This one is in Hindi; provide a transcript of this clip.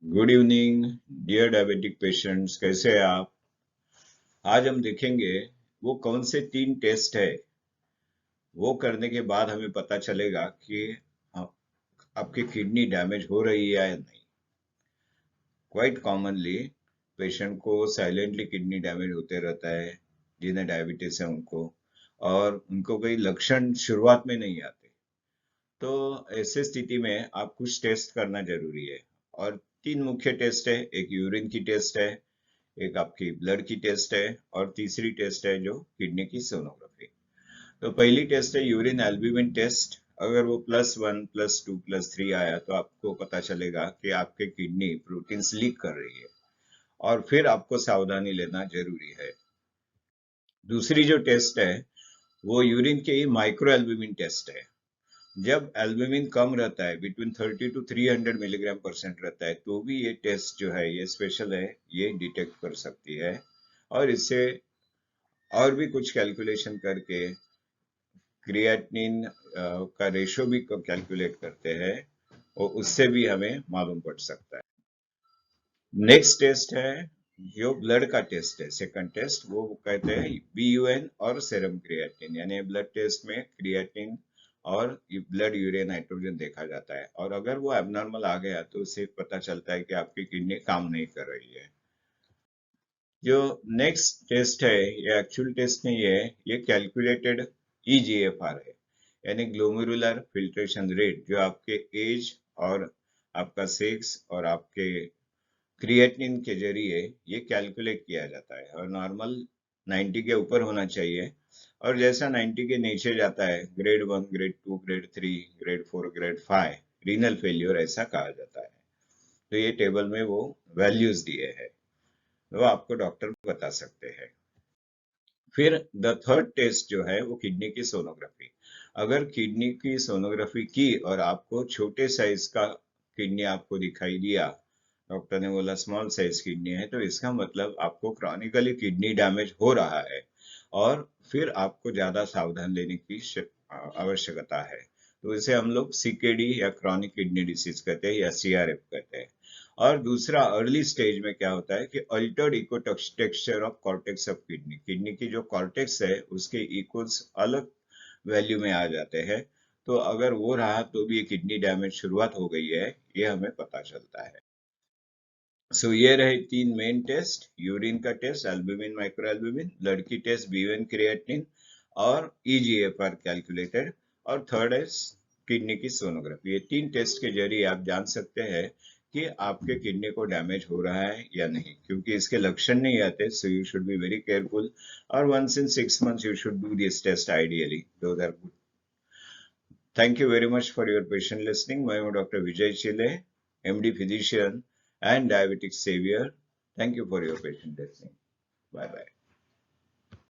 Good evening dear diabetic patients, कैसे हैं आप। आज हम देखेंगे वो कौन से 3 टेस्ट है, वो करने के बाद हमें पता चलेगा कि आपकी किडनी डैमेज हो रही है या नहीं। क्वाइट कॉमनली पेशेंट को साइलेंटली किडनी डैमेज होते रहता है, जिन्हें डायबिटीज है उनको, और उनको कोई लक्षण शुरुआत में नहीं आते। तो ऐसे स्थिति में आप कुछ टेस्ट करना जरूरी है। और 3 मुख्य टेस्ट है, एक यूरिन की टेस्ट है, एक आपकी ब्लड की टेस्ट है, और तीसरी टेस्ट है जो किडनी की सोनोग्राफी। तो पहली टेस्ट है यूरिन एल्ब्यूमिन टेस्ट। अगर वो +1 +2 +3 आया तो आपको पता चलेगा कि आपके किडनी प्रोटीन्स लीक कर रही है, और फिर आपको सावधानी लेना जरूरी है। दूसरी जो टेस्ट है वो यूरिन के ही माइक्रो एल्ब्यूमिन टेस्ट है। जब एल्ब्यूमिन कम रहता है, बिटवीन 30 to 300 मिलीग्राम परसेंट रहता है, तो भी ये टेस्ट जो है ये स्पेशल है, ये डिटेक्ट कर सकती है। और इससे और भी कुछ कैलकुलेशन करके क्रिएटिनिन का रेशो भी कैलकुलेट करते हैं, और उससे भी हमें मालूम पड़ सकता है। नेक्स्ट टेस्ट है जो ब्लड का टेस्ट है, सेकंड टेस्ट, वो कहते हैं BUN और सेरम क्रिएटिनिन। यानी ब्लड टेस्ट में क्रिएटिनिन और ब्लड यूरिया नाइट्रोजन देखा जाता है, और अगर वो एबनॉर्मल आ गया तो उससे पता चलता है कि आपकी किडनी काम नहीं कर रही है। जो नेक्स्ट टेस्ट है, ये एक्चुअल टेस्ट नहीं है, ये कैलकुलेटेड EGFR है, यानी ग्लोमेरुलर फिल्ट्रेशन रेट, जो आपके एज और आपका सेक्स और आपके क्रिएटिनिन के जरिए ये कैलकुलेट किया जाता है। और नॉर्मल 90 के ऊपर होना चाहिए, और जैसा 90 के नीचे जाता है, grade 1, grade 2, grade 3, grade 4, grade 5 renal failure ऐसा कहा जाता है। तो ये टेबल में वो वैल्यूज दिए हैं, वो आपको डॉक्टर बता सकते हैं। फिर द थर्ड टेस्ट जो है वो किडनी की सोनोग्राफी। अगर किडनी की सोनोग्राफी की और आपको छोटे साइज का किडनी आपको दिखाई दिया, डॉक्टर ने बोला स्मॉल साइज किडनी है, तो इसका मतलब आपको क्रॉनिकली किडनी डैमेज हो रहा है, और फिर आपको ज्यादा सावधान लेने की आवश्यकता है। तो इसे हम लोग CKD या क्रॉनिक किडनी डिसीज कहते हैं, या CRF कहते हैं। और दूसरा अर्ली स्टेज में क्या होता है कि altered echo texture of cortex of kidney, kidney की जो कॉर्टेक्स है उसके इक्वल्स अलग वैल्यू में आ जाते हैं। तो अगर वो रहा तो भी ये किडनी डैमेज शुरुआत हो गई है, ये हमें पता चलता है। सो ये रहे 3 मेन टेस्ट, यूरिन का test albumin micro albumin, blood की टेस्ट BUN क्रिएटिनिन और EGFR कैलकुलेटेड, और थर्ड है किडनी की सोनोग्राफी। ये 3 टेस्ट के जरिए आप जान सकते हैं कि आपके किडनी को डैमेज हो रहा है या नहीं, क्योंकि इसके लक्षण नहीं आते, so you should be very careful. और once in 6 months you should do this test ideally. Those are good. Thank you very much for your patient listening. I am Dr. Vijay Chile, MD physician and diabetic savior. Thank you for your patient listening. Bye bye.